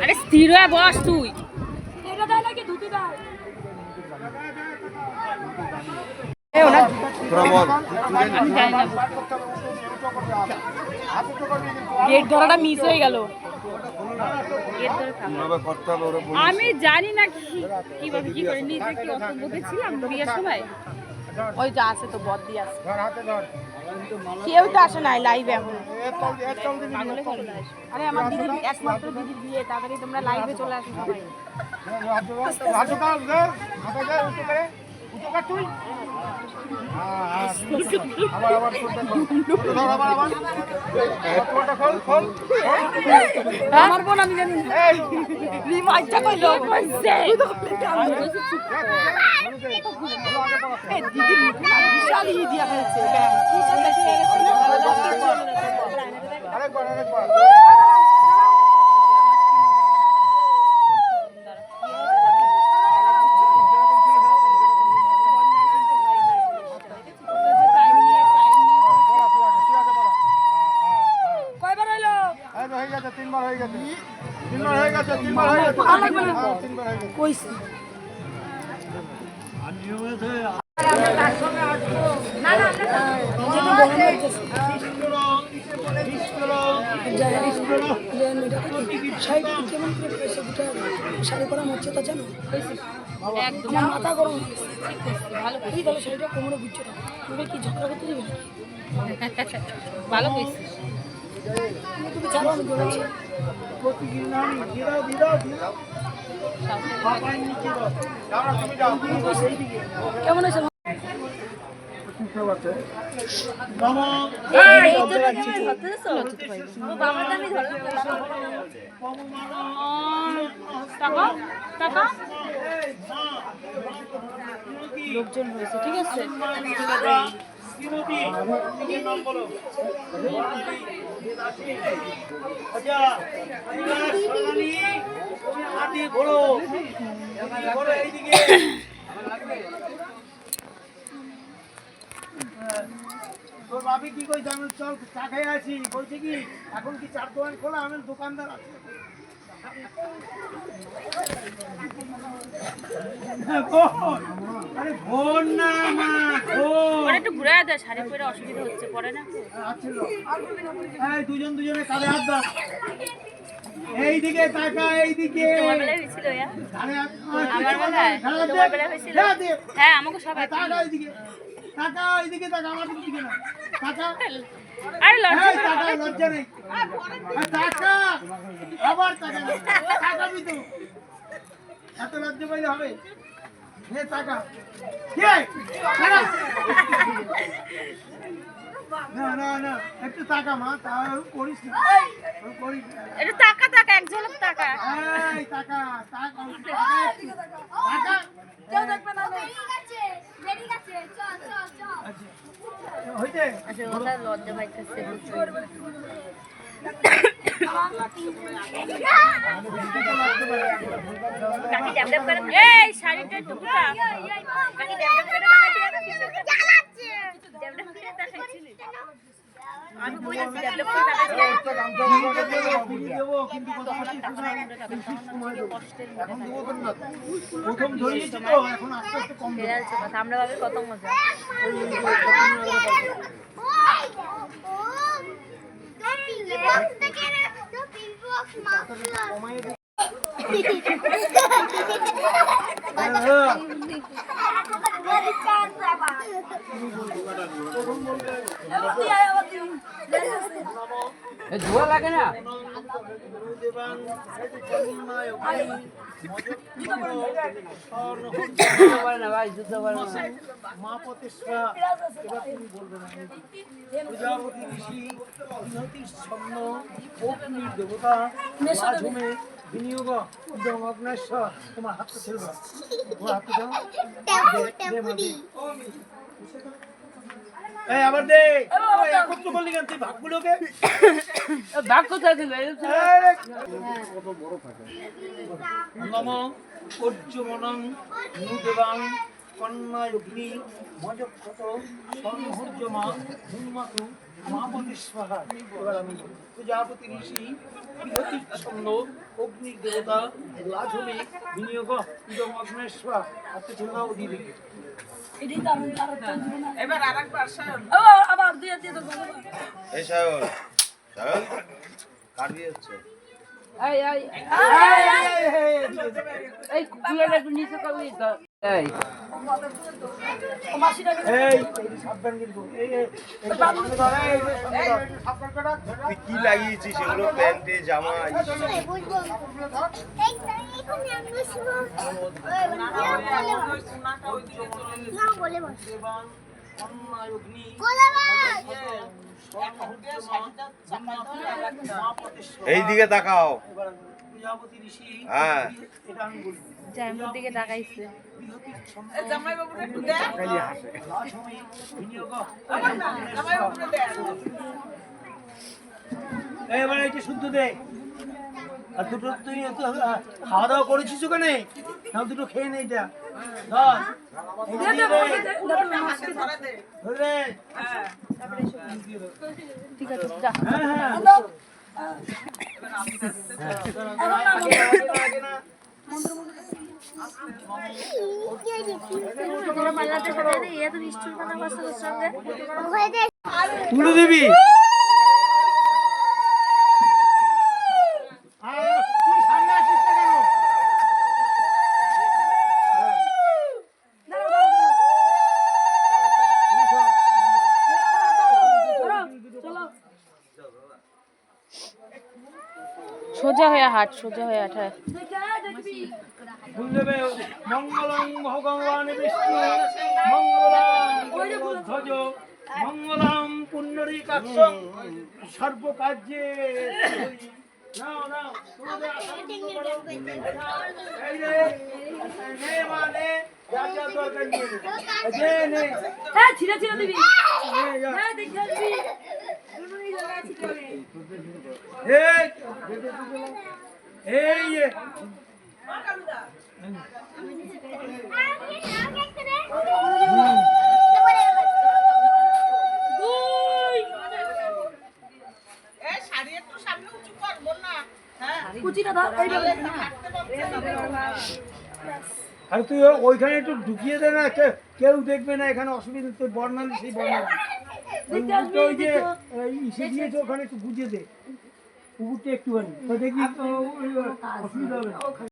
আরে স্থির হয়ে বস তুই। গেট ধরাটা মিস হয়ে গেল। আমি জানি না কিভাবে কি করে নিজে কি অত বুঝেছিলাম বিয়ের সময়। ওই যা আছে তো বদ দিয়ে আছে, কেউ তো আসে নাই লাইভে এখন। আরে আমার দিদির একমাত্র দিদির বিয়ে, তাড়াতাড়ি তোমরা লাইভে চলে আসো সবাই। আমার বোন আমি জানি বিশাল ই দিয়া ফেলছে। শাড়ি পরা মর্যাদা জানো, মাথা গরম ভালো তাহলে শাড়িটা কোমরে বুঝছো না, তুমি কি ঝগড়া করতে দেবে ভালো হয়েছে। তুমি ছাড়ো আমি বলেছি কেমন আছে লোকজন হয়েছে, ঠিক আছে। তোর বাপি কি কইছে? আমি চল চা খাই আসি। বলছে কি এখন কি চার দোকান খোলা? আমি দোকানদার আছে। আরে বোন না মা, একটু ঘুরে দেয়, শাড়ি পরে অসুবিধা হচ্ছে, পরে না। এই দুজনে কাঁধে হাত দাও। এইদিকে তাকা, এইদিকে। তোমার বেলায় হয়েছিল? আমার বেলায় তোমার বেলায় হয়েছিল? হ্যাঁ, আমাকে সবাই তাকা, এইদিকে তাকা, এইদিকে তাকা, আমার দিকে না তাকা। আরে লজ্জা তাকা, লজ্জা নেই। তাকা, আবার তাকা, তাকাবি তো, এত লজ্জা পাইলে হবে? হে তাকা, কে না না না, একটু তাকা মা, তাও করিস না, করিস না। একটু টাকা টাকা, এক ঝলক টাকা। এই টাকা টাকা টাকা, কেউ দেখবে না। হইতে আচ্ছা, ওটা লজ্জা পাইতেছে। এই শাড়িটা একটু ঘুরা। কাকি ড্যাব ড্যাব করে তাকাইছিস? আমি বলেছি ডেভেলপ করে টাকা একটা গামছা লাগাতে দেবো, ফিরিয়ে দেবো, কিন্তু কথা হচ্ছে সময় দেবো। এখন দেবো তো না। প্রথম ধরিয়েছি তো, এখন আস্তে আস্তে কম দেবো। আমরা ভাবে কত মজা কমাইয়ে দেবো। ধোয়া লাগে না ভাই যুদ্ধ করে না মা প্রতিষ্ঠা এবার তুমি বলবে না প্রজাপতি ঋষি বৃহতি ছন্ন অগ্নির দেবতা মাঝুমে বিনিয়োগ ইদং অগ্নেশ্বর তোমার হাতটা ছেড়ে দাও তোমার হাতটা দাও দে মা, দে। এই আবার দে একত্র করলি কেন তুই ভাগগুলোকে ভাগ কোথায় দিল কত বড় থাকে নম অর্জুমনং নুদেবাং কন্যায়গ্নি মজক্ষত স্বর্ণহর্যমা হুন্মাতু মাপতি স্বাহা এবার আমি প্রজাপতি ঋষি বৃহতি ছন্দ অগ্নির দেবতা লাঝমে বিনিয়োগ ইদং অগ্নেশ্বর হাতে ছেড়ে দাও দিয়ে দিকে এটাই দারুণ দারুণ এবার আরেকবার সায়ন আবার দিয়ে দিয়ে তো ভালো এই সায়ন সায়ন কার বিয়ে হচ্ছে এই এই এই কুলাটা একটু নিচে করবি তো এই এই সাবধান কিন্তু এই সাবধান করা তুই কি লাগিয়েছিস সেগুলো প্যান্টে জামা এই দিকে তাকাও প্রজাপতি ঋষি হ্যাঁ এটা আমি বলি জামাইয়ের দিকে তাকাইছে জামাই বাবুটা একটু দেখ এবার এটা শুদ্ধ দে আর দুটো তুই তো খাওয়া দাওয়া করেছিস ওখানে না দুটো খেয়ে নে এটা ধর ধরে ঠিক আছে যা হ্যাঁ হ্যাঁ তুলে দিবি তুই সামনে আসিস না কেন সোজা হয়ে হাট সোজা হয়ে হাট হ্যাঁ দেবে মঙ্গলং ভগবান বিষ্ণু মঙ্গলং ধ্বজ মঙ্গলং পুণ্ডরীকাক্ষং সর্বকার্যে নাও নাও এই রে নে মানে যা যা দরকার নিয়ে নে নে হ্যাঁ ছিড়ে ছিড়ে দিবি নে যা হ্যাঁ দেখে আসবি দুটোই জায়গা আছে করে এই এই কুচিটা ধর এইভাবে আর তুই ওইখানে একটু ঢুকিয়ে দে না কেউ দেখবে না এখানে অসুবিধা তোর বর্ণালী সেই বর্ণালী ওই যে ইসে দিয়েছে ওখানে একটু বুঝিয়ে দে পুকুরটা একটুখানি তো দেখি অসুবিধা হবে না